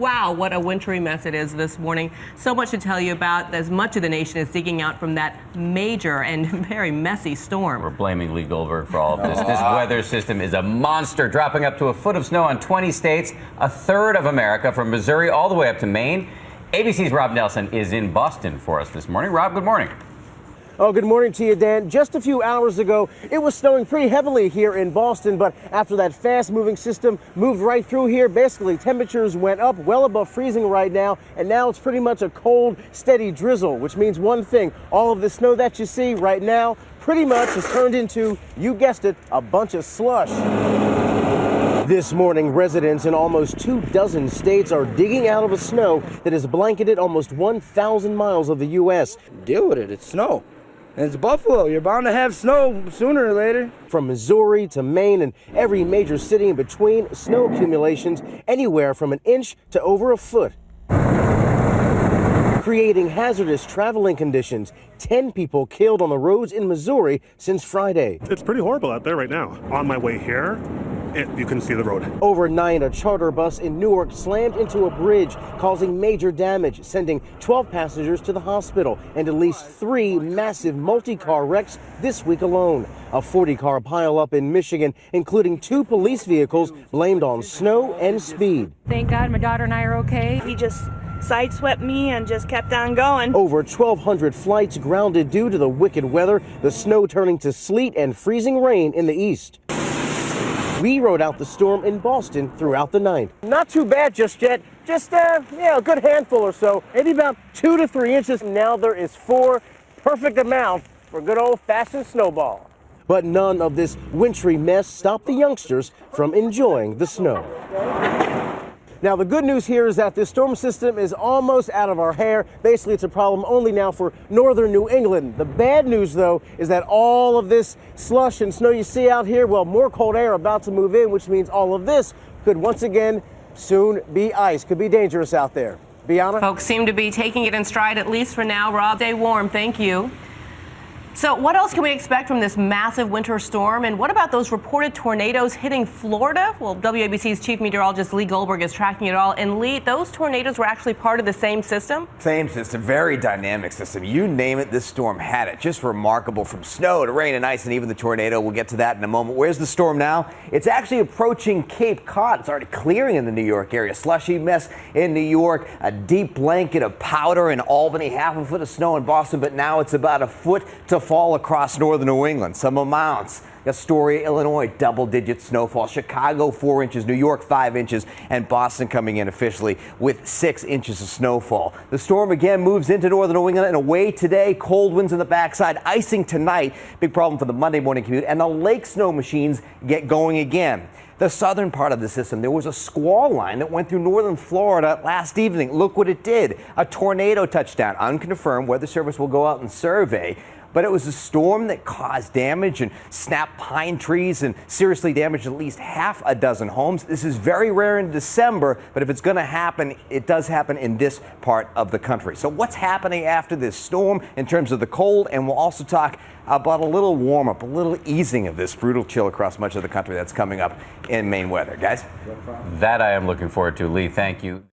Wow, what a wintry mess it is this morning. So much to tell you about as much of the nation is digging out from that major and very messy storm. We're blaming Lee Goldberg for all of this. This weather system is a monster, dropping up to a foot of snow on 20 states, a third of America, from Missouri all the way up to Maine. ABC's Rob Nelson is in Boston for us this morning. Rob, good morning. Oh, good morning to you, Dan. Just a few hours ago, it was snowing pretty heavily here in Boston, but after that fast-moving system moved right through here, basically temperatures went up well above freezing right now, and now it's pretty much a cold, steady drizzle, which means one thing. All of the snow that you see right now pretty much has turned into, you guessed it, a bunch of slush. This morning, residents in almost 24 states are digging out of a snow that has blanketed almost 1,000 miles of the U.S. Deal with it. It's snow. And it's Buffalo. You're bound to have snow sooner or later. From Missouri to Maine and every major city in between, snow accumulations anywhere from an inch to over a foot, creating hazardous traveling conditions. 10 people killed on the roads in Missouri since Friday. It's pretty horrible out there right now. On my way here, you can see the road. Overnight, a charter bus in Newark slammed into a bridge, causing major damage, sending 12 passengers to the hospital, and at least 3 massive multi-car wrecks this week alone. A 40-car pileup in Michigan, including 2 police vehicles blamed on snow and speed. Thank God my daughter and I are okay. He just sideswept me and just kept on going. Over 1,200 flights grounded due to the wicked weather, the snow turning to sleet and freezing rain in the east. We rode out the storm in Boston throughout the night. Not too bad just yet. Just, a good handful or so. Maybe about 2 to 3 inches. Now there is 4. Perfect amount for a good old-fashioned snowball. But none of this wintry mess stopped the youngsters from enjoying the snow. Now, the good news here is that this storm system is almost out of our hair. Basically, it's a problem only now for northern New England. The bad news, though, is that all of this slush and snow you see out here, well, more cold air about to move in, which means all of this could once again soon be ice. Could be dangerous out there. Bianna? Folks seem to be taking it in stride, at least for now. Rob, stay warm. Thank you. So what else can we expect from this massive winter storm? And what about those reported tornadoes hitting Florida? Well, WABC's chief meteorologist Lee Goldberg is tracking it all. And Lee, those tornadoes were actually part of the same system? Same system, very dynamic system. You name it, this storm had it. Just remarkable, from snow to rain and ice and even the tornado. We'll get to that in a moment. Where's the storm now? It's actually approaching Cape Cod. It's already clearing in the New York area. Slushy mess in New York, a deep blanket of powder in Albany, half a foot of snow in Boston, but now it's about a foot to fall across northern New England. Some amounts. Astoria, Illinois, double-digit snowfall. Chicago, 4 inches. New York, 5 inches. And Boston coming in officially with 6 inches of snowfall. The storm again moves into northern New England and away today. Cold winds in the backside. Icing tonight. Big problem for the Monday morning commute. And the lake snow machines get going again. The southern part of the system, there was a squall line that went through northern Florida last evening. Look what it did. A tornado touchdown. Unconfirmed. Weather Service will go out and survey. But it was a storm that caused damage and snapped pine trees and seriously damaged at least half a dozen homes. This is very rare in December, but if it's going to happen, it does happen in this part of the country. So what's happening after this storm in terms of the cold? And we'll also talk about a little warm up, a little easing of this brutal chill across much of the country that's coming up in Maine weather. Guys? That I am looking forward to. Lee, thank you.